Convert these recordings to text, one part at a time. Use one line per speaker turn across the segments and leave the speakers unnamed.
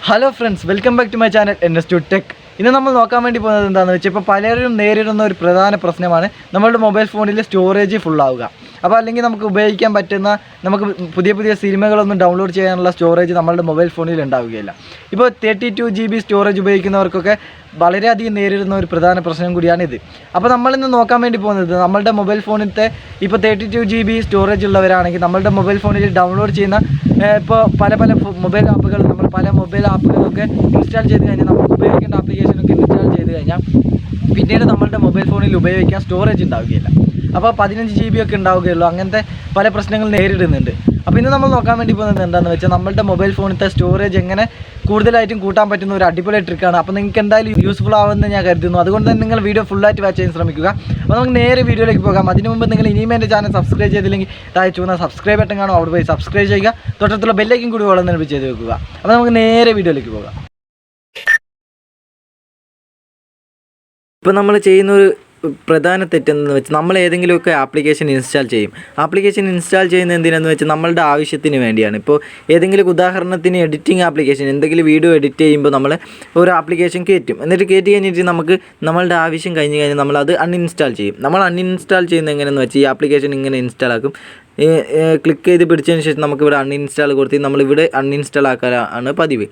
Hello friends, welcome back to my channel NS2 tech. ഇന്ന് നമ്മൾ നോക്കാൻ വേണ്ടി പോകുന്നത് എന്താണെന്ന് വെച്ചാൽ ഇപ്പോൾ പലരും നേരിടുന്ന ഒരു പ്രധാന പ്രശ്നമാണ് നമ്മളുടെ മൊബൈൽ ഫോണിൽ സ്റ്റോറേജ് ഫുള്ളാവുക. അപ്പോൾ അല്ലെങ്കിൽ നമുക്ക് ഉപയോഗിക്കാൻ പറ്റുന്ന നമുക്ക് പുതിയ സിനിമകളൊന്നും ഡൗൺലോഡ് ചെയ്യാനുള്ള സ്റ്റോറേജ് നമ്മളുടെ മൊബൈൽ ഫോണിൽ ഉണ്ടാവുകയില്ല. ഇപ്പോൾ 32 GB സ്റ്റോറേജ് ഉപയോഗിക്കുന്നവർക്കൊക്കെ വളരെയധികം നേരിടുന്ന ഒരു പ്രധാന പ്രശ്നം കൂടിയാണിത്. അപ്പോൾ നമ്മളിന്ന് നോക്കാൻ വേണ്ടി പോകുന്നത് നമ്മളുടെ മൊബൈൽ ഫോണിലത്തെ ഇപ്പോൾ 32 GB സ്റ്റോറേജ് ഉള്ളവരാണെങ്കിൽ നമ്മളുടെ മൊബൈൽ ഫോണിൽ ഡൗൺലോഡ് ചെയ്യുന്ന ഇപ്പോൾ പല മൊബൈൽ ആപ്പുകൾ മൊബൈൽ ആപ്പുകളൊക്കെ ഇൻസ്റ്റാൾ ചെയ്ത് കഴിഞ്ഞാൽ നമുക്ക് ഉപയോഗിക്കേണ്ട ആപ്ലിക്കേഷനൊക്കെ ഇൻസ്റ്റാൾ ചെയ്ത് കഴിഞ്ഞാൽ പിന്നീട് നമ്മളുടെ മൊബൈൽ ഫോണിൽ ഉപയോഗിക്കാൻ സ്റ്റോറേജ് ഉണ്ടാവുകയില്ല. അപ്പോൾ 15 GB ഒക്കെ ഉണ്ടാവുകയുള്ളൂ. അങ്ങനത്തെ പല പ്രശ്നങ്ങൾ നേരിടുന്നുണ്ട്. അപ്പോൾ ഇന്ന് നമ്മൾ നോക്കാൻ വേണ്ടി പോകുന്നത് എന്താണെന്ന് വെച്ചാൽ നമ്മളുടെ മൊബൈൽ ഫോണിലത്തെ സ്റ്റോറേജ് എങ്ങനെ കൂടുതലായിട്ടും കൂട്ടാൻ പറ്റുന്ന ഒരു അടിപൊളി ട്രിക്കാണ്. അപ്പോൾ നിങ്ങൾക്ക് എന്തായാലും യൂസ്ഫുൾ ആവുമെന്ന് ഞാൻ കരുതുന്നു. അതുകൊണ്ട് തന്നെ നിങ്ങൾ വീഡിയോ ഫുള്ളായിട്ട് വാച്ച് ചെയ്യാൻ ശ്രമിക്കുക. അപ്പോൾ നമുക്ക് നേരെ വീഡിയോയിലേക്ക് പോകാം. അതിന് മുമ്പ് നിങ്ങൾ ഇനിയും എൻ്റെ ചാനൽ സബ്സ്ക്രൈബ് ചെയ്തില്ലെങ്കിൽ താഴെ ചുവന്ന സബ്സ്ക്രൈബ് ബട്ടൺ കാണും, അവിടെ പോയി സബ്സ്ക്രൈബ് ചെയ്യുക. തൊട്ടടുത്തുള്ള ബെല്ലൈക്കൻ കൂടി ഓളം നൽകി ചെയ്ത് വെക്കുക. അപ്പോൾ നമുക്ക് നേരെ വീഡിയോയിലേക്ക് പോകാം. ഇപ്പോൾ നമ്മൾ ചെയ്യുന്നൊരു പ്രധാന തെറ്റെന്ന് വെച്ചാൽ നമ്മൾ ഏതെങ്കിലുമൊക്കെ ആപ്ലിക്കേഷൻ ഇൻസ്റ്റാൾ ചെയ്യും. ആപ്ലിക്കേഷൻ ഇൻസ്റ്റാൾ ചെയ്യുന്ന എന്തിനാണെന്ന് വെച്ചാൽ നമ്മളുടെ ആവശ്യത്തിന് വേണ്ടിയാണ്. ഇപ്പോൾ ഏതെങ്കിലും ഉദാഹരണത്തിന് എഡിറ്റിംഗ് ആപ്ലിക്കേഷൻ എന്തെങ്കിലും വീഡിയോ എഡിറ്റ് ചെയ്യുമ്പോൾ നമ്മൾ ഒരു ആപ്ലിക്കേഷൻ കയറ്റും. എന്നിട്ട് കയറ്റി കഴിഞ്ഞിട്ട് നമുക്ക് നമ്മളുടെ ആവശ്യം കഴിഞ്ഞ് കഴിഞ്ഞാൽ നമ്മളത് അൺഇൻസ്റ്റാൾ ചെയ്യും. നമ്മൾ അൺഇൻസ്റ്റാൾ ചെയ്യുന്നത് എങ്ങനെയെന്ന് വെച്ചാൽ ഈ ആപ്ലിക്കേഷൻ ഇങ്ങനെ ഇൻസ്റ്റാൾ ആക്കും. ക്ലിക്ക് ചെയ്ത് പിടിച്ചതിന് ശേഷം നമുക്കിവിടെ അൺഇൻസ്റ്റാൾ കൊടുത്ത് നമ്മളിവിടെ അൺഇൻസ്റ്റാൾ ആക്കാനാണ് പതിവ്.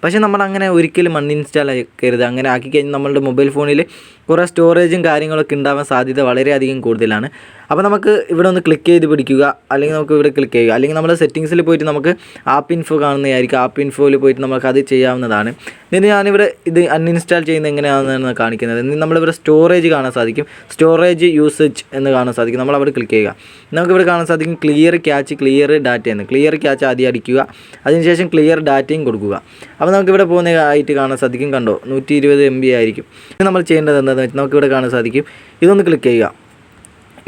പക്ഷേ നമ്മളങ്ങനെ ഒരിക്കലും അൺഇൻസ്റ്റാൾ ആക്കരുത്. അങ്ങനെ ആക്കിക്കഴിഞ്ഞാൽ നമ്മളുടെ മൊബൈൽ ഫോണിൽ കുറേ സ്റ്റോറേജും കാര്യങ്ങളൊക്കെ ഉണ്ടാവാൻ സാധ്യത വളരെയധികം കൂടുതലാണ്. അപ്പോൾ നമുക്ക് ഇവിടെ ഒന്ന് ക്ലിക്ക് ചെയ്ത് പിടിക്കുക, അല്ലെങ്കിൽ നമുക്ക് ഇവിടെ ക്ലിക്ക് ചെയ്യുക, അല്ലെങ്കിൽ നമ്മൾ സെറ്റിങ്സിൽ പോയിട്ട് നമുക്ക് ആപ്പ് ഇൻഫോ കാണുന്നതായിരിക്കും. ആപ്പ് ഇൻഫോയിൽ പോയിട്ട് നമുക്ക് അത് ചെയ്യാവുന്നതാണ്. എന്നിട്ട് ഞാനിവിടെ ഇത് അൺഇൻസ്റ്റാൾ ചെയ്യുന്നത് എങ്ങനെയാണെന്നാണ് കാണിക്കുന്നത്. എന്നിട്ട് നമ്മളിവിടെ സ്റ്റോറേജ് കാണാൻ സാധിക്കും, സ്റ്റോറേജ് യൂസേജ് എന്ന് കാണാൻ സാധിക്കും. നമ്മളവിടെ ക്ലിക്ക് ചെയ്യുക. നമുക്കിവിടെ കാണാൻ സാധിക്കും ക്ലിയർ ക്യാച്ച്, ക്ലിയർ ഡാറ്റ എന്ന്. ക്ലിയർ ക്യാച്ച് ആദ്യം അടിക്കുക, അതിനുശേഷം ക്ലിയർ ഡാറ്റയും കൊടുക്കുക. അപ്പോൾ നമുക്കിവിടെ പോകുന്നതായിട്ട് കാണാൻ സാധിക്കും. കണ്ടോ, 120 MB ആയിരിക്കും. നമ്മൾ ചെയ്യേണ്ടത് എന്താണെന്ന് വെച്ചാൽ നമുക്കിവിടെ കാണാൻ സാധിക്കും. ഇതൊന്ന് ക്ലിക്ക് ചെയ്യുക.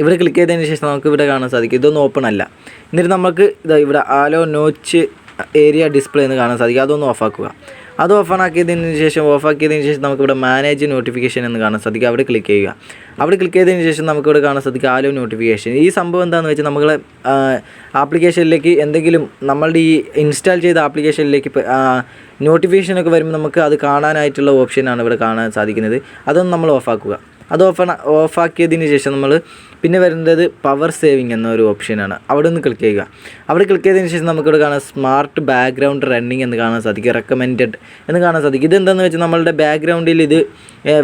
ഇവിടെ ക്ലിക്ക് ചെയ്തതിന് ശേഷം നമുക്ക് ഇവിടെ കാണാൻ സാധിക്കും ഇതൊന്നും ഓപ്പൺ അല്ല. എന്നിട്ട് നമുക്ക് ഇവിടെ ആലോ നോച്ച് ഏരിയ ഡിസ്പ്ലേ എന്ന് കാണാൻ സാധിക്കും. അതൊന്ന് ഓഫാക്കുക. അത് ഓഫാക്കിയതിന് ശേഷം നമുക്കിവിടെ മാനേജ് നോട്ടിഫിക്കേഷൻ എന്ന് കാണാൻ സാധിക്കും. അവിടെ ക്ലിക്ക് ചെയ്യുക. അവിടെ ക്ലിക്ക് ചെയ്തതിന് ശേഷം നമുക്കിവിടെ കാണാൻ സാധിക്കും ആലോ നോട്ടിഫിക്കേഷൻ. ഈ സംഭവം എന്താണെന്ന് വെച്ചാൽ നമ്മളെ ആപ്ലിക്കേഷനിലേക്ക് എന്തെങ്കിലും നമ്മളുടെ ഈ ഇൻസ്റ്റാൾ ചെയ്ത ആപ്ലിക്കേഷനിലേക്ക് നോട്ടിഫിക്കേഷനൊക്കെ വരുമ്പോൾ നമുക്ക് അത് കാണാനായിട്ടുള്ള ഓപ്ഷനാണ് ഇവിടെ കാണാൻ സാധിക്കുന്നത്. അതൊന്ന് നമ്മൾ ഓഫാക്കുക. അത് ഓഫാക്കിയതിന് ശേഷം നമ്മൾ പിന്നെ വരുന്നത് പവർ സേവിങ് എന്നൊരു ഓപ്ഷനാണ്. അവിടെ ഒന്ന് ക്ലിക്ക് ചെയ്യുക. അവിടെ ക്ലിക്ക് ചെയ്തതിന് ശേഷം നമുക്കിവിടെ കാണാം സ്മാർട്ട് ബാക്ക്ഗ്രൗണ്ട് റണ്ണിങ് എന്ന് കാണാൻ സാധിക്കും, റെക്കമെൻഡഡ് എന്ന് കാണാൻ സാധിക്കും. ഇതെന്താണെന്ന് വെച്ചാൽ നമ്മളുടെ ബാക്ക്ഗ്രൗണ്ടിൽ ഇത്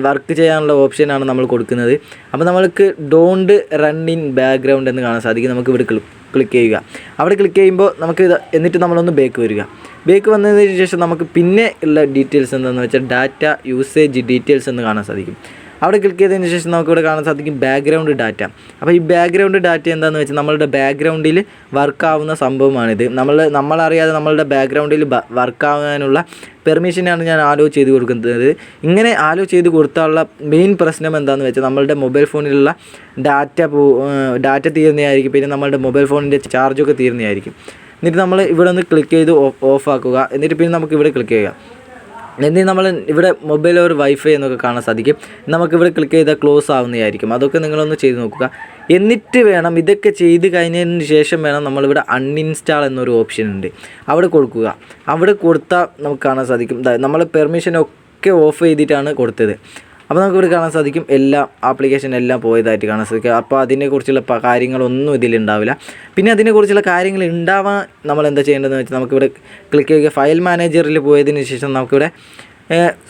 വർക്ക് ചെയ്യാനുള്ള ഓപ്ഷനാണ് നമ്മൾ കൊടുക്കുന്നത്. അപ്പോൾ നമ്മൾക്ക് ഡോണ്ട് റൺ ഇൻ ബാക്ക്ഗ്രൗണ്ട് എന്ന് കാണാൻ സാധിക്കും. നമുക്ക് ഇവിടെ ക്ലിക്ക് ചെയ്യുക. അവിടെ ക്ലിക്ക് ചെയ്യുമ്പോൾ നമുക്ക് എന്നിട്ട് നമ്മളൊന്ന് ബേക്ക് വരിക. ബേക്ക് വന്നതിന് ശേഷം നമുക്ക് പിന്നെ ഉള്ള ഡീറ്റെയിൽസ് എന്താണെന്ന് വെച്ചാൽ ഡാറ്റ യൂസേജ് ഡീറ്റെയിൽസ് എന്ന് കാണാൻ സാധിക്കും. അവിടെ ക്ലിക്ക് ചെയ്തതിന് ശേഷം നമുക്കിവിടെ കാണാൻ സാധിക്കും ബാക്ക്ഗ്രൗണ്ട് ഡാറ്റ. അപ്പോൾ ഈ ബാക്ക്ഗ്രൗണ്ട് ഡാറ്റ എന്താണെന്ന് വെച്ചാൽ നമ്മളുടെ ബാക്ക്ഗ്രൗണ്ടിൽ വർക്കാവുന്ന സംഭവമാണിത്. നമ്മളറിയാതെ നമ്മളുടെ ബാക്ക്ഗ്രൗണ്ടിൽ വർക്കാകാനുള്ള പെർമിഷനാണ് ഞാൻ ആലോ ചെയ്ത് കൊടുക്കുന്നത്. ഇങ്ങനെ ആലോ ചെയ്ത് കൊടുത്താലുള്ള മെയിൻ പ്രശ്നം എന്താണെന്ന് വെച്ചാൽ നമ്മളുടെ മൊബൈൽ ഫോണിലുള്ള ഡാറ്റ തീരുന്നതായിരിക്കും. പിന്നെ നമ്മളുടെ മൊബൈൽ ഫോണിൻ്റെ ചാർജൊക്കെ തീരുന്നതായിരിക്കും. എന്നിട്ട് നമ്മൾ ഇവിടെ ഒന്ന് ക്ലിക്ക് ചെയ്ത് ഓഫാക്കുക. എന്നിട്ട് പിന്നെ നമുക്ക് ഇവിടെ ക്ലിക്ക് ചെയ്യുക. എന്നിട്ട് നമ്മൾ ഇവിടെ മൊബൈൽ ഒരു വൈഫൈ എന്നൊക്കെ കാണാൻ സാധിക്കും. നമുക്കിവിടെ ക്ലിക്ക് ചെയ്താൽ ക്ലോസ് ആവുന്നതായിരിക്കും. അതൊക്കെ നിങ്ങളൊന്ന് ചെയ്ത് നോക്കുക. എന്നിട്ട് വേണം ഇതൊക്കെ ചെയ്ത് കഴിഞ്ഞതിന് ശേഷം വേണം നമ്മളിവിടെ അൺഇൻസ്റ്റാൾ എന്നൊരു ഓപ്ഷൻ ഉണ്ട്, അവിടെ കൊടുക്കുക. അവിടെ കൊടുത്താൽ നമുക്ക് കാണാൻ സാധിക്കും നമ്മൾ പെർമിഷനൊക്കെ ഓഫ് ചെയ്തിട്ടാണ് കൊടുത്തത്. അപ്പോൾ നമുക്കിവിടെ കാണാൻ സാധിക്കും എല്ലാ ആപ്ലിക്കേഷൻ എല്ലാം പോയതായിട്ട് കാണാൻ സാധിക്കും. അപ്പോൾ അതിനെക്കുറിച്ചുള്ള കാര്യങ്ങളൊന്നും ഇതിലുണ്ടാവില്ല. പിന്നെ അതിനെക്കുറിച്ചുള്ള കാര്യങ്ങൾ ഉണ്ടാവാൻ നമ്മൾ എന്താ ചെയ്യേണ്ടതെന്ന് വെച്ചാൽ നമുക്കിവിടെ ക്ലിക്ക് ചെയ്യുക. ഫയൽ മാനേജറിൽ പോയതിന് ശേഷം നമുക്കിവിടെ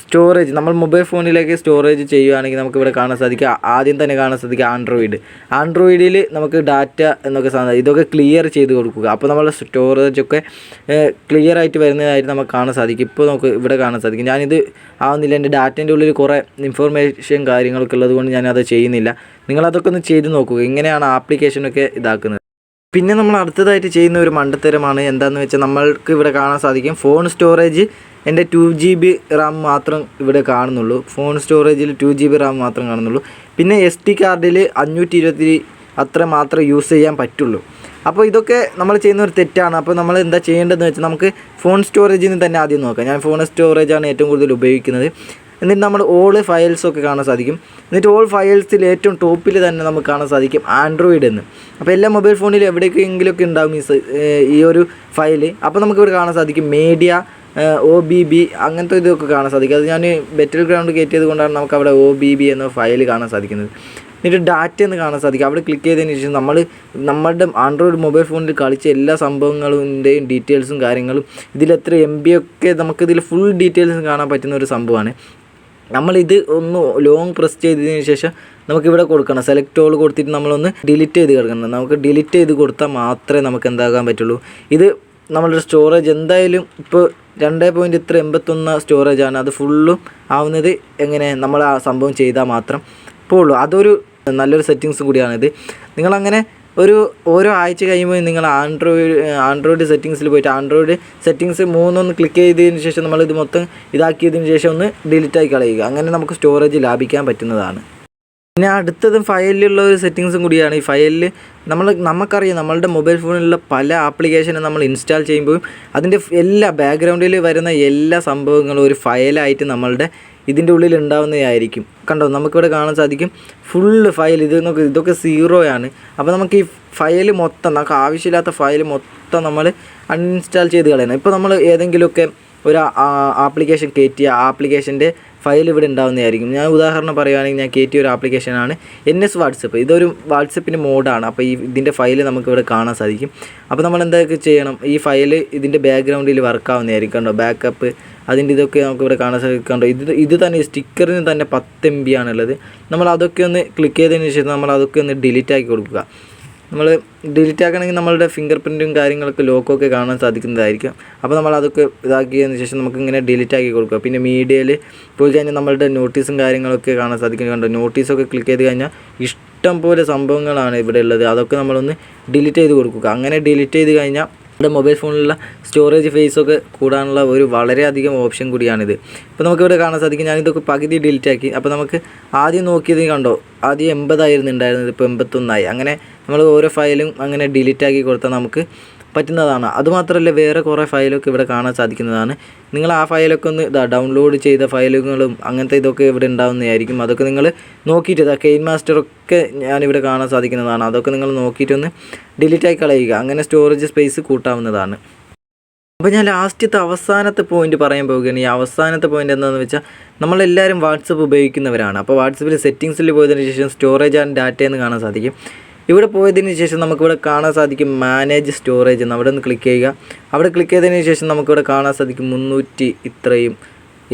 സ്റ്റോറേജ് നമ്മൾ മൊബൈൽ ഫോണിലേക്ക് സ്റ്റോറേജ് ചെയ്യുകയാണെങ്കിൽ നമുക്കിവിടെ കാണാൻ സാധിക്കുക. ആദ്യം തന്നെ കാണാൻ സാധിക്കുക ആൻഡ്രോയിഡിൽ നമുക്ക് ഡാറ്റ എന്നൊക്കെ ഇതൊക്കെ ക്ലിയർ ചെയ്ത് കൊടുക്കുക. അപ്പോൾ നമ്മൾ സ്റ്റോറേജൊക്കെ ക്ലിയർ ആയിട്ട് വരുന്നതായിട്ട് നമുക്ക് കാണാൻ സാധിക്കും. ഇപ്പോൾ നമുക്ക് ഇവിടെ കാണാൻ സാധിക്കും. ഞാനിത് ആവുന്നില്ല, എൻ്റെ ഡാറ്റേൻ്റെ ഉള്ളിൽ കുറേ ഇൻഫോർമേഷൻ കാര്യങ്ങളൊക്കെ ഉള്ളത് കൊണ്ട് ഞാനത് ചെയ്യുന്നില്ല. നിങ്ങളതൊക്കെ ഒന്ന് ചെയ്ത് നോക്കുക. ഇങ്ങനെയാണ് ആപ്ലിക്കേഷനൊക്കെ ഇതാക്കുന്നത്. പിന്നെ നമ്മൾ അടുത്തതായിട്ട് ചെയ്യുന്ന ഒരു മണ്ടത്തരമാണ് എന്താണെന്ന് വെച്ചാൽ നമ്മൾക്ക് ഇവിടെ കാണാൻ സാധിക്കും ഫോൺ സ്റ്റോറേജ് എൻ്റെ 2 GB റാം മാത്രം ഇവിടെ കാണുന്നുള്ളൂ. ഫോൺ സ്റ്റോറേജിൽ 2 GB റാം മാത്രം കാണുന്നുള്ളൂ. പിന്നെ SD കാർഡിൽ 520 അത്ര മാത്രമേ യൂസ് ചെയ്യാൻ പറ്റുള്ളൂ. അപ്പോൾ ഇതൊക്കെ നമ്മൾ ചെയ്യുന്ന ഒരു തെറ്റാണ്. അപ്പോൾ നമ്മൾ എന്താ ചെയ്യേണ്ടതെന്ന് വെച്ചാൽ നമുക്ക് ഫോൺ സ്റ്റോറേജിൽ നിന്ന് തന്നെ ആദ്യം നോക്കാം. ഞാൻ ഫോൺ സ്റ്റോറേജാണ് ഏറ്റവും കൂടുതൽ ഉപയോഗിക്കുന്നത്. എന്നിട്ട് നമ്മൾ ഓൾ ഫയൽസൊക്കെ കാണാൻ സാധിക്കും. എന്നിട്ട് ഓൾ ഫയൽസിൽ ഏറ്റവും ടോപ്പിൽ തന്നെ നമുക്ക് കാണാൻ സാധിക്കും ആൻഡ്രോയിഡ് എന്ന്. അപ്പോൾ എല്ലാ മൊബൈൽ ഫോണിലും എവിടെയെങ്കിലുമൊക്കെ ഉണ്ടാകും ഈ ഒരു ഫയൽ. അപ്പോൾ നമുക്കിവിടെ കാണാൻ സാധിക്കും മീഡിയ OBB അങ്ങനത്തെ ഇതൊക്കെ കാണാൻ സാധിക്കും. അത് ഞാൻ ബെറ്റൽ ഗ്രൗണ്ട് കയറ്റിയത് കൊണ്ടാണ് നമുക്ക് അവിടെ OBB എന്ന ഫയൽ കാണാൻ സാധിക്കുന്നത്. എന്നിട്ട് ഡാറ്റ എന്ന് കാണാൻ സാധിക്കും. അവിടെ ക്ലിക്ക് ചെയ്തതിന് ശേഷം നമ്മളുടെ ആൻഡ്രോയിഡ് മൊബൈൽ ഫോണിൽ കളിച്ച എല്ലാ സംഭവങ്ങളുടെയും ഡീറ്റെയിൽസും കാര്യങ്ങളും ഇതിലെത്ര MB ഒക്കെ നമുക്കിതിൽ ഫുൾ ഡീറ്റെയിൽസും കാണാൻ പറ്റുന്ന ഒരു സംഭവമാണ്. നമ്മളിത് ഒന്ന് ലോങ് പ്രസ് ചെയ്തതിന് ശേഷം നമുക്കിവിടെ കൊടുക്കണം, സെലക്ട് ഓൾ കൊടുത്തിട്ട് നമ്മളൊന്ന് ഡിലീറ്റ് ചെയ്ത് കിടക്കണം. നമുക്ക് ഡിലീറ്റ് ചെയ്ത് കൊടുത്താൽ മാത്രമേ നമുക്ക് എന്താക്കാൻ പറ്റുള്ളൂ. ഇത് നമ്മളുടെ സ്റ്റോറേജ് എന്തായാലും ഇപ്പോൾ 2.81 സ്റ്റോറേജാണ്. അത് ഫുള്ളും ആവുന്നത് എങ്ങനെ നമ്മൾ ആ സംഭവം ചെയ്താൽ മാത്രം ഇപ്പോൾ ഉള്ളൂ. അതൊരു നല്ലൊരു സെറ്റിങ്സും കൂടിയാണിത്. നിങ്ങളങ്ങനെ ഓരോ ആഴ്ച കഴിയുമ്പോൾ നിങ്ങൾ ആൻഡ്രോയിഡ് സെറ്റിങ്സിൽ പോയിട്ട് ആൻഡ്രോയിഡ് സെറ്റിങ്സ് 3 ക്ലിക്ക് ചെയ്തതിന് ശേഷം നമ്മളിത് മൊത്തം ഇതാക്കിയതിന് ശേഷം ഒന്ന് ഡിലീറ്റായി കളയുക. അങ്ങനെ നമുക്ക് സ്റ്റോറേജ് ലാഭിക്കാൻ പറ്റുന്നതാണ്. പിന്നെ അടുത്തതും ഫയലിലുള്ള ഒരു സെറ്റിങ്സും കൂടിയാണ്. ഈ ഫയലിൽ നമുക്കറിയാം നമ്മളുടെ മൊബൈൽ ഫോണിലുള്ള പല ആപ്ലിക്കേഷനും നമ്മൾ ഇൻസ്റ്റാൾ ചെയ്യുമ്പോൾ അതിൻ്റെ എല്ലാ ബാക്ക്ഗ്രൗണ്ടിൽ വരുന്ന എല്ലാ സംഭവങ്ങളും ഒരു ഫയലായിട്ട് നമ്മളുടെ ഇതിൻ്റെ ഉള്ളിൽ ഉണ്ടാവുന്നതായിരിക്കും. കണ്ടോ, നമുക്കിവിടെ കാണാൻ സാധിക്കും ഫുള്ള് ഫയൽ. ഇതൊക്കെ 0 ആണ്. അപ്പോൾ നമുക്ക് ഈ ഫയൽ മൊത്തം, നമുക്ക് ആവശ്യമില്ലാത്ത ഫയൽ മൊത്തം നമ്മൾ അൺഇൻസ്റ്റാൾ ചെയ്ത് കളയണം. ഇപ്പോൾ നമ്മൾ ഏതെങ്കിലുമൊക്കെ ഒരു ആപ്ലിക്കേഷൻ കയറ്റിയ ആപ്ലിക്കേഷൻ്റെ ഫയൽ ഇവിടെ ഉണ്ടാവുന്നതായിരിക്കും. ഞാൻ ഉദാഹരണം പറയുകയാണെങ്കിൽ ഞാൻ കയറ്റിയ ഒരു ആപ്ലിക്കേഷനാണ് NS വാട്സപ്പ്. ഇതൊരു വാട്സപ്പിൻ്റെ മോഡാണ്. അപ്പോൾ ഇതിൻ്റെ ഫയൽ നമുക്കിവിടെ കാണാൻ സാധിക്കും. അപ്പോൾ നമ്മൾ എന്തൊക്കെ ചെയ്യണം, ഈ ഫയൽ ഇതിൻ്റെ ബാക്ക്ഗ്രൗണ്ടിൽ വർക്കാവുന്നതായിരിക്കും. കണ്ടോ, ബാക്കപ്പ് അതിൻ്റെ ഇതൊക്കെ നമുക്കിവിടെ കാണാൻ സാധിക്കണ്ടോ. ഇത് തന്നെ സ്റ്റിക്കറിന് തന്നെ 10 MB ആണുള്ളത്. നമ്മൾ അതൊക്കെ ഒന്ന് ക്ലിക്ക് ചെയ്തതിന് ശേഷം നമ്മൾ അതൊക്കെ ഒന്ന് ഡിലീറ്റ് ആക്കി കൊടുക്കുക. നമ്മൾ ഡിലീറ്റ് ആക്കണമെങ്കിൽ നമ്മളുടെ ഫിംഗർ പ്രിൻറ്റും കാര്യങ്ങളൊക്കെ ലോക്കൊക്കെ കാണാൻ സാധിക്കുന്നതായിരിക്കും. അപ്പോൾ നമ്മൾ അതൊക്കെ ഇതാക്കിയതിന് ശേഷം നമുക്കിങ്ങനെ ഡിലീറ്റ് ആക്കി കൊടുക്കുക. പിന്നെ മീഡിയയിൽ പോയി കഴിഞ്ഞാൽ നമ്മളുടെ നോട്ടീസും കാര്യങ്ങളൊക്കെ കാണാൻ സാധിക്കുന്നുണ്ട്. നോട്ടീസൊക്കെ ക്ലിക്ക് ചെയ്ത് കഴിഞ്ഞാൽ ഇഷ്ടം പോലെ സംഭവങ്ങളാണ് ഇവിടെ ഉള്ളത്. അതൊക്കെ നമ്മളൊന്ന് ഡിലീറ്റ് ചെയ്ത് കൊടുക്കുക. അങ്ങനെ ഡിലീറ്റ് ചെയ്ത് കഴിഞ്ഞാൽ നമ്മുടെ മൊബൈൽ ഫോണിലുള്ള സ്റ്റോറേജ് ഫേസൊക്കെ കൂടാനുള്ള ഒരു വളരെയധികം ഓപ്ഷൻ കൂടിയാണിത്. ഇപ്പോൾ നമുക്കിവിടെ കാണാൻ സാധിക്കും ഞാനിതൊക്കെ പകുതി ഡിലീറ്റ് ആക്കി. അപ്പോൾ നമുക്ക് ആദ്യം നോക്കിയത് കണ്ടോ, ആദ്യം 80 ആയിരുന്നു ഉണ്ടായിരുന്നത്, ഇപ്പോൾ 81 ആയി. അങ്ങനെ നമ്മൾ ഓരോ ഫയലും അങ്ങനെ ഡിലീറ്റ് ആക്കി കൊടുത്താൽ നമുക്ക് പറ്റുന്നതാണ്. അതുമാത്രമല്ല വേറെ കുറേ ഫയലൊക്കെ ഇവിടെ കാണാൻ സാധിക്കുന്നതാണ്. നിങ്ങൾ ആ ഫയലൊക്കെ ഒന്ന് ഡൗൺലോഡ് ചെയ്ത ഫയലുകളും അങ്ങനത്തെ ഇതൊക്കെ ഇവിടെ ഉണ്ടാകുന്നതായിരിക്കും. അതൊക്കെ നിങ്ങൾ നോക്കിയിട്ട് കെയിൻ മാസ്റ്ററൊക്കെ ഞാനിവിടെ കാണാൻ സാധിക്കുന്നതാണ്. അതൊക്കെ നിങ്ങൾ നോക്കിയിട്ടൊന്ന് ഡിലീറ്റായി കളയുക. അങ്ങനെ സ്റ്റോറേജ് സ്പേസ് കൂട്ടാവുന്നതാണ്. അപ്പോൾ ഞാൻ അവസാനത്തെ പോയിന്റ് പറയാൻ പോവുകയാണ്. ഈ അവസാനത്തെ പോയിന്റ് എന്താണെന്ന് വെച്ചാൽ നമ്മളെല്ലാവരും വാട്സപ്പ് ഉപയോഗിക്കുന്നവരാണ്. അപ്പോൾ വാട്സപ്പിൽ സെറ്റിങ്സിൽ പോയതിന് ശേഷം സ്റ്റോറേജ് ആൻഡ് ഡാറ്റ എന്ന് കാണാൻ സാധിക്കും. ഇവിടെ പോയതിന് ശേഷം നമുക്കിവിടെ കാണാൻ സാധിക്കും മാനേജ് സ്റ്റോറേജ് എന്ന്. അവിടെ നിന്ന് ക്ലിക്ക് ചെയ്യുക. അവിടെ ക്ലിക്ക് ചെയ്തതിന് ശേഷം നമുക്കിവിടെ കാണാൻ സാധിക്കും 300 ഇത്രയും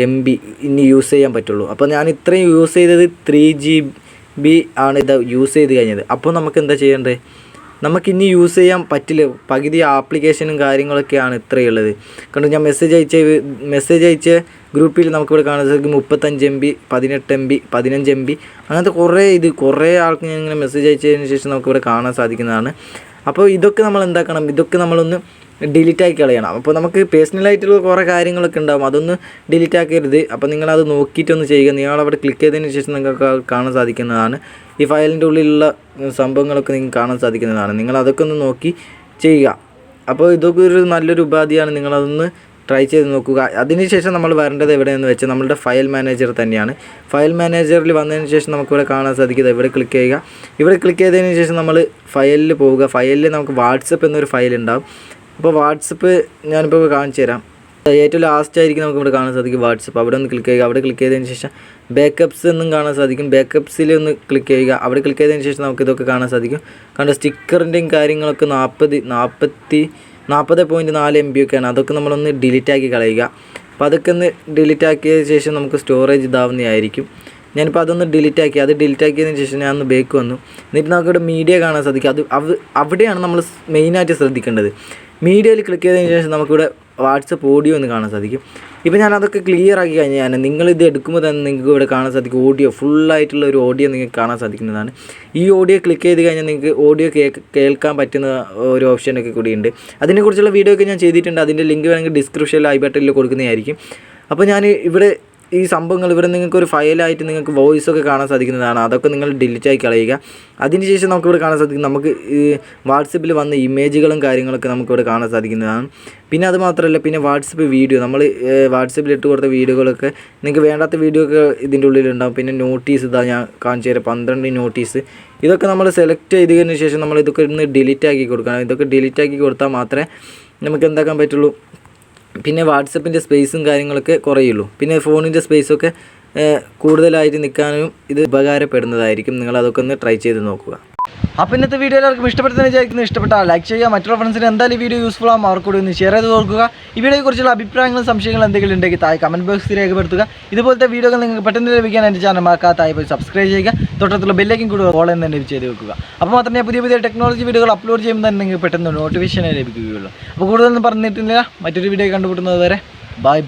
MB ഇനി യൂസ് ചെയ്യാൻ പറ്റുള്ളൂ. അപ്പോൾ ഞാൻ ഇത്രയും യൂസ് ചെയ്തത് 3GB ആണ് ഇത് യൂസ് ചെയ്ത് കഴിഞ്ഞത്. അപ്പോൾ നമുക്ക് എന്താ ചെയ്യേണ്ടത്, നമുക്കിനി യൂസ് ചെയ്യാൻ പറ്റില്ല. പകുതി ആപ്ലിക്കേഷനും കാര്യങ്ങളൊക്കെയാണ് ഇത്രയുള്ളത്. കാരണം ഞാൻ മെസ്സേജ് അയച്ച ഗ്രൂപ്പിൽ നമുക്കിവിടെ കാണാൻ സാധിക്കും 35 MB 18 MB 15 MB അങ്ങനത്തെ കുറേ ആൾക്ക് ഞാൻ ഇങ്ങനെ മെസ്സേജ് അയച്ചതിന് ശേഷം നമുക്കിവിടെ കാണാൻ സാധിക്കുന്നതാണ്. അപ്പോൾ ഇതൊക്കെ നമ്മൾ എന്താക്കണം, ഇതൊക്കെ നമ്മളൊന്ന് ഡിലീറ്റ് ആക്കി കളയണം. അപ്പോൾ നമുക്ക് പേഴ്സണലായിട്ടുള്ള കുറേ കാര്യങ്ങളൊക്കെ ഉണ്ടാകും, അതൊന്ന് ഡിലീറ്റ് ആക്കരുത്. അപ്പോൾ നിങ്ങളത് നോക്കിയിട്ടൊന്ന് ചെയ്യുക. നിങ്ങളവിടെ ക്ലിക്ക് ചെയ്തതിന് ശേഷം നിങ്ങൾക്ക് കാണാൻ സാധിക്കുന്നതാണ് ഈ ഫയലിൻ്റെ ഉള്ളിലുള്ള സംഭവങ്ങളൊക്കെ നിങ്ങൾക്ക് കാണാൻ സാധിക്കുന്നതാണ്. നിങ്ങളതൊക്കെ ഒന്ന് നോക്കി ചെയ്യുക. അപ്പോൾ ഇതൊക്കെ ഒരു നല്ലൊരു ഉപാധിയാണ്. നിങ്ങളതൊന്ന് ട്രൈ ചെയ്ത് നോക്കുക. അതിനുശേഷം നമ്മൾ വരേണ്ടത് എവിടെയെന്ന് വെച്ചാൽ നമ്മളുടെ ഫയൽ മാനേജർ തന്നെയാണ്. ഫയൽ മാനേജറിൽ വന്നതിന് ശേഷം നമുക്കിവിടെ കാണാൻ സാധിക്കുന്നത് ഇവിടെ ക്ലിക്ക് ചെയ്യുക. ഇവിടെ ക്ലിക്ക് ചെയ്തതിന് ശേഷം നമ്മൾ ഫയലിൽ പോവുക. ഫയലിൽ നമുക്ക് വാട്സപ്പ് എന്നൊരു ഫയൽ ഉണ്ടാവും. അപ്പോൾ വാട്സപ്പ് ഞാനിപ്പോൾ കാണിച്ചു തരാം. ഏറ്റവും ലാസ്റ്റ് ആയിരിക്കും നമുക്കിവിടെ കാണാൻ സാധിക്കും വാട്സപ്പ്. അവിടെ ഒന്ന് ക്ലിക്ക് ചെയ്യുക. അവിടെ ക്ലിക്ക് ചെയ്തതിന് ശേഷം ബാക്കപ്സ് എന്നും കാണാൻ സാധിക്കും. ബാക്കപ്സിൽ ഒന്ന് ക്ലിക്ക് ചെയ്യുക. അവിടെ ക്ലിക്ക് ചെയ്തതിന് ശേഷം നമുക്ക് ഇതൊക്കെ കാണാൻ സാധിക്കും. കണ്ട സ്റ്റിക്കറിൻ്റെയും കാര്യങ്ങളൊക്കെ 40.4 MB ഒക്കെയാണ്. അതൊക്കെ നമ്മളൊന്ന് ഡിലീറ്റ് ആക്കി കളയുക. അപ്പോൾ അതൊക്കെ ഒന്ന് ഡിലീറ്റ് ആക്കിയ ശേഷം നമുക്ക് സ്റ്റോറേജ് ഇതാവുന്നതായിരിക്കും. ഞാനിപ്പോൾ അതൊന്ന് ഡിലീറ്റ് ആക്കി. അത് ഡിലീറ്റ് ആക്കിയതിന് ശേഷം ഞാൻ ഒന്ന് ബാക്ക് വന്നു. എന്നിട്ട് നമുക്കിവിടെ മീഡിയ കാണാൻ സാധിക്കും. അവിടെയാണ് നമ്മൾ മെയിനായിട്ട് ശ്രദ്ധിക്കേണ്ടത്. മീഡിയയിൽ ക്ലിക്ക് ചെയ്തതിന് ശേഷം നമുക്കിവിടെ വാട്സപ്പ് ഓഡിയോ ഒന്ന് കാണാൻ സാധിക്കും. ഇപ്പോൾ ഞാൻ അതൊക്കെ ക്ലിയർ ആക്കി കഴിഞ്ഞാൽ നിങ്ങളിത് എടുക്കുമ്പോൾ തന്നെ നിങ്ങൾക്ക് ഇവിടെ കാണാൻ സാധിക്കും ഓഡിയോ ഫുള്ളായിട്ടുള്ള ഒരു ഓഡിയോ നിങ്ങൾക്ക് കാണാൻ സാധിക്കുന്നതാണ്. ഈ ഓഡിയോ ക്ലിക്ക് ചെയ്ത് കഴിഞ്ഞാൽ നിങ്ങൾക്ക് ഓഡിയോ കേൾക്കാൻ പറ്റുന്ന ഒരു ഓപ്ഷനൊക്കെ കൂടിയുണ്ട്. അതിനെക്കുറിച്ചുള്ള വീഡിയോ ഒക്കെ ഞാൻ ചെയ്തിട്ടുണ്ട്. അതിൻ്റെ ലിങ്ക് വേണമെങ്കിൽ ഡിസ്ക്രിപ്ഷനിൽ ഐ ബട്ടണിൽ കൊടുക്കുന്നതായിരിക്കും. അപ്പോൾ ഞാൻ ഇവിടെ ഈ സംഭവങ്ങൾ ഇവിടെ നിങ്ങൾക്ക് ഒരു ഫയലായിട്ട് നിങ്ങൾക്ക് വോയിസൊക്കെ കാണാൻ സാധിക്കുന്നതാണ്. അതൊക്കെ നിങ്ങൾ ഡിലീറ്റ് ആയി കളയുക. അതിനുശേഷം നമുക്കിവിടെ കാണാൻ സാധിക്കും നമുക്ക് ഈ വാട്സപ്പിൽ വന്ന ഇമേജുകളും കാര്യങ്ങളൊക്കെ നമുക്കിവിടെ കാണാൻ സാധിക്കുന്നതാണ്. പിന്നെ അത് മാത്രമല്ല, പിന്നെ വാട്സപ്പ് വീഡിയോ നമ്മൾ വാട്സപ്പിൽ ഇട്ട് കൊടുത്ത വീഡിയോകളൊക്കെ നിങ്ങൾക്ക് വേണ്ടാത്ത വീഡിയോ ഒക്കെ ഇതിൻ്റെ ഉള്ളിലുണ്ടാകും. പിന്നെ നോട്ടീസ് ഇതാ ഞാൻ കാണിച്ചു തരാം. 12 നോട്ടീസ്. ഇതൊക്കെ നമ്മൾ സെലക്ട് ചെയ്തതിന് ശേഷം നമ്മൾ ഇതൊക്കെ ഒന്ന് ഡിലീറ്റ് ആക്കി കൊടുക്കണം. ഇതൊക്കെ ഡിലീറ്റ് ആക്കി കൊടുത്താൽ മാത്രമേ നമുക്ക് എന്താക്കാൻ പറ്റുള്ളൂ, പിന്നെ വാട്സപ്പിൻ്റെ സ്പേസും കാര്യങ്ങളൊക്കെ കുറയുള്ളൂ. പിന്നെ ഫോണിൻ്റെ സ്പേസൊക്കെ കൂടുതലായിട്ട് നിൽക്കാനും ഇത് ഉപകാരപ്പെടുന്നതായിരിക്കും. നിങ്ങളതൊക്കെ ഒന്ന് ട്രൈ ചെയ്ത് നോക്കുക. അപ്പോൾ ഇന്നത്തെ വീഡിയോ എല്ലാവർക്കും ഇഷ്ടപ്പെടുന്ന വിചാരിക്കുന്നു. ഇഷ്ടപ്പെട്ടാൽ ലൈക്ക് ചെയ്യുക. മറ്റുള്ള ഫ്രണ്ട്സിന് എന്തായാലും ഈ വീഡിയോ യൂസ്ഫുൾ ആകും അവർക്ക് കൂടി ഒന്ന് ഷെയർ ചെയ്ത് നോക്കുക. ഈ വീഡിയോയെക്കുറിച്ചുള്ള അഭിപ്രായങ്ങളും സംശയങ്ങളും എന്തെങ്കിലും ഉണ്ടെങ്കിൽ താഴെ കമൻറ്റ് ബോക്സിൽ രേഖപ്പെടുത്തുക. ഇതുപോലത്തെ വീഡിയോകൾ നിങ്ങൾക്ക് പെട്ടെന്ന് ലഭിക്കാൻ എൻ്റെ ചാനൽ മറക്കാതെ പോയി സബ്സ്ക്രൈബ് ചെയ്യുക. തൊട്ടടുത്തുള്ള ബെല്ലൈക്കൻ കൂടി ഓൾ എന്ന് തന്നെ ചെയ്ത് വെക്കുക. അപ്പോൾ മാത്രമേ പുതിയ ടെക്നോളജി വീഡിയോകൾ അപ്ലോഡ് ചെയ്യുമ്പോൾ തന്നെ നിങ്ങൾക്ക് പെട്ടെന്ന് നോട്ടിഫിക്കേഷൻ ലഭിക്കുകയുള്ളൂ. അപ്പോൾ കൂടുതലൊന്നും പറഞ്ഞിട്ടില്ല. മറ്റൊരു വീഡിയോ കണ്ടുപിടുന്നത് വരെ ബൈ.